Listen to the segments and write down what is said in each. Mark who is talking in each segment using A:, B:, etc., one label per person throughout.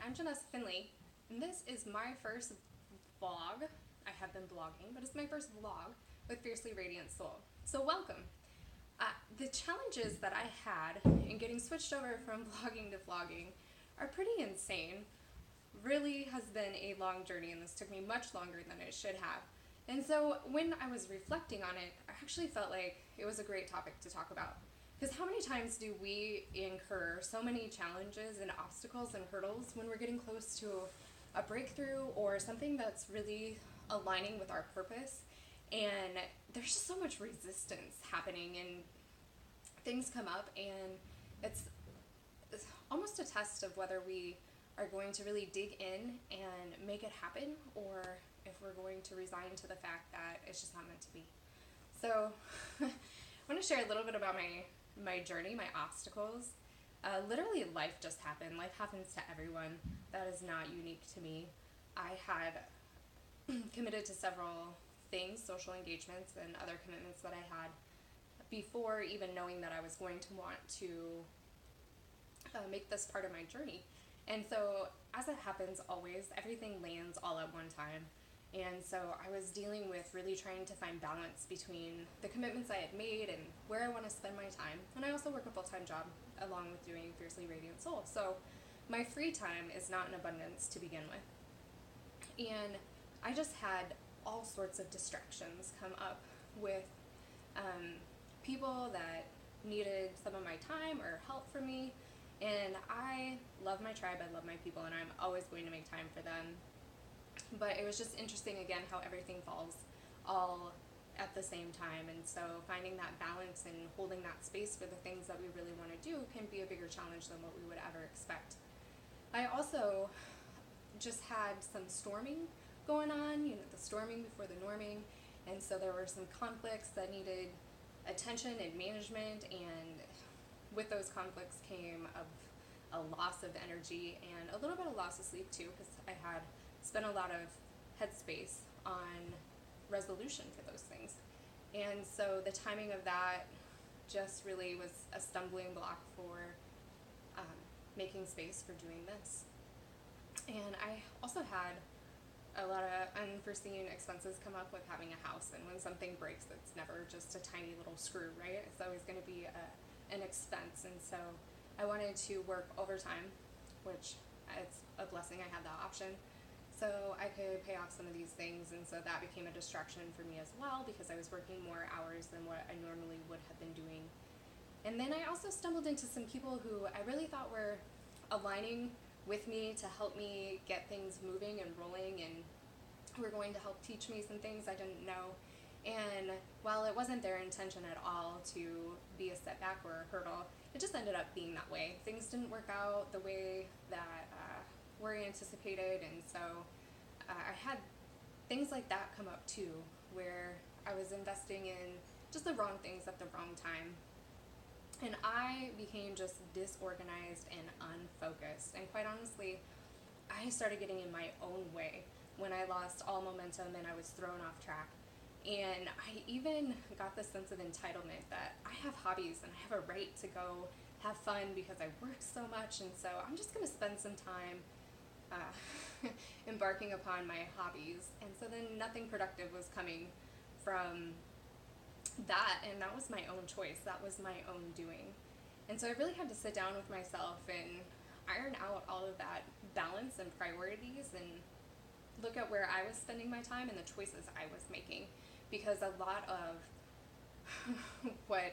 A: I'm Janessa Finley, and this is my first vlog. I have been blogging, but it's my first vlog with Fiercely Radiant Soul. So welcome. The challenges that I had in getting switched over from vlogging to vlogging are pretty insane. Really has been a long journey, and this took me much longer than it should have. And so when I was reflecting on it, I actually felt like it was a great topic to talk about. Because how many times do we incur so many challenges and obstacles and hurdles when we're getting close to a breakthrough or something that's really aligning with our purpose? And there's just so much resistance happening, and things come up, and it's almost a test of whether we are going to really dig in and make it happen, or if we're going to resign to the fact that it's just not meant to be. So I want to share a little bit about my journey, my obstacles. Literally, life just happened. Life happens to everyone. That is not unique to me. I had committed to several things, social engagements and other commitments that I had before even knowing that I was going to want to make this part of my journey. And so, as it happens always, everything lands all at one time. And so I was dealing with really trying to find balance between the commitments I had made and where I want to spend my time. And I also work a full-time job along with doing Fiercely Radiant Soul. So my free time is not in abundance to begin with. And I just had all sorts of distractions come up with people that needed some of my time or help from me. And I love my tribe, I love my people, and I'm always going to make time for them. But it was just interesting, again, how everything falls all at the same time. And so finding that balance and holding that space for the things that we really want to do can be a bigger challenge than what we would ever expect. I also just had some storming going on, the storming before the norming. And so there were some conflicts that needed attention and management. And with those conflicts came a loss of energy and a little bit of loss of sleep too, because I had spent a lot of headspace on resolution for those things. And so the timing of that just really was a stumbling block for making space for doing this. And I also had a lot of unforeseen expenses come up with having a house, and when something breaks, it's never just a tiny little screw, right? It's always going to be an expense. And so I wanted to work overtime, which it's a blessing I had that option, so I could pay off some of these things. And so that became a distraction for me as well, because I was working more hours than what I normally would have been doing. And then I also stumbled into some people who I really thought were aligning with me to help me get things moving and rolling, and were going to help teach me some things I didn't know. And while it wasn't their intention at all to be a setback or a hurdle, it just ended up being that way. Things didn't work out the way that were anticipated, and so I had things like that come up too, where I was investing in just the wrong things at the wrong time. And I became just disorganized and unfocused. And quite honestly, I started getting in my own way when I lost all momentum and I was thrown off track. And I even got this sense of entitlement that I have hobbies and I have a right to go have fun because I work so much, and so I'm just going to spend some time embarking upon my hobbies. And so then nothing productive was coming from that, and that was my own choice. That was my own doing. And so I really had to sit down with myself and iron out all of that balance and priorities, and look at where I was spending my time and the choices I was making, because a lot of what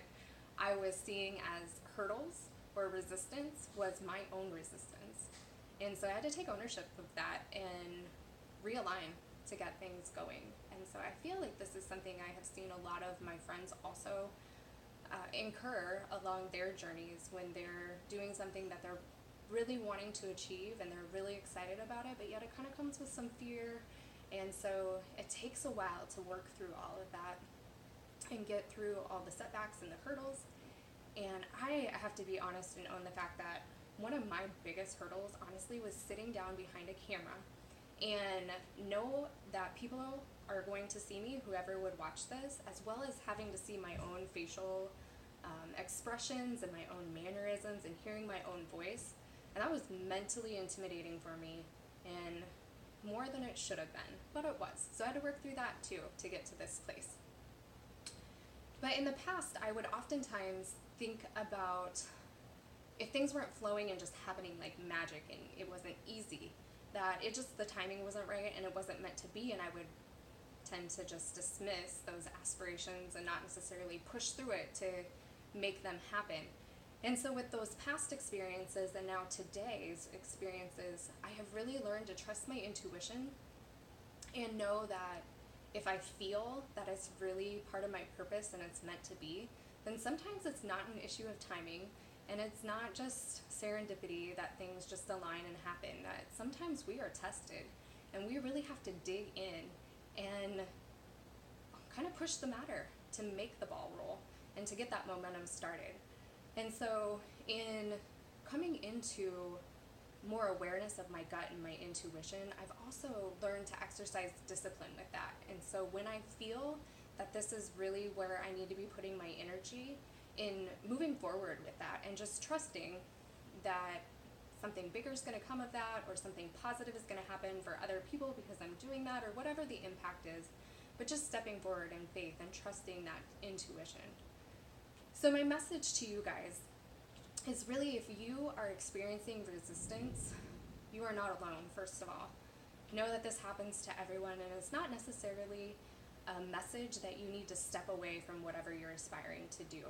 A: I was seeing as hurdles or resistance was my own resistance. And so I had to take ownership of that and realign to get things going. And so I feel like this is something I have seen a lot of my friends also incur along their journeys, when they're doing something that they're really wanting to achieve and they're really excited about it, but yet it kind of comes with some fear. And so it takes a while to work through all of that and get through all the setbacks and the hurdles. And I have to be honest and own the fact that one of my biggest hurdles, honestly, was sitting down behind a camera and know that people are going to see me, whoever would watch this, as well as having to see my own facial expressions and my own mannerisms and hearing my own voice, And that was mentally intimidating for me, and more than it should have been, but it was. So I had to work through that too to get to this place. But in the past, I would oftentimes think about if things weren't flowing and just happening like magic and it wasn't easy, that it just, the timing wasn't right and it wasn't meant to be, and I would tend to just dismiss those aspirations and not necessarily push through it to make them happen. And so with those past experiences and now today's experiences, I have really learned to trust my intuition and know that if I feel that it's really part of my purpose and it's meant to be, then sometimes it's not an issue of timing, and it's not just serendipity that things just align and happen, that sometimes we are tested and we really have to dig in and kind of push the matter to make the ball roll and to get that momentum started. And so in coming into more awareness of my gut and my intuition, I've also learned to exercise discipline with that. And so when I feel that this is really where I need to be putting my energy in moving forward with that, and just trusting that something bigger is going to come of that, or something positive is going to happen for other people because I'm doing that, or whatever the impact is, but just stepping forward in faith and trusting that intuition. So my message to you guys is really, if you are experiencing resistance, you are not alone, first of all. Know that this happens to everyone, and it's not necessarily a message that you need to step away from whatever you're aspiring to do.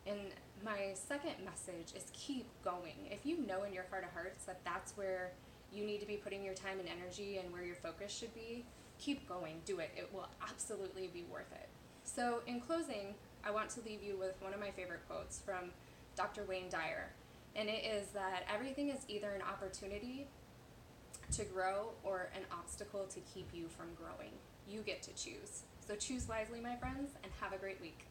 A: And my second message is keep going. If you know in your heart of hearts that that's where you need to be putting your time and energy and where your focus should be, keep going, do it. It will absolutely be worth it. So in closing, I want to leave you with one of my favorite quotes from Dr. Wayne Dyer, and it is that everything is either an opportunity to grow or an obstacle to keep you from growing. You get to choose. So choose wisely, my friends, and have a great week.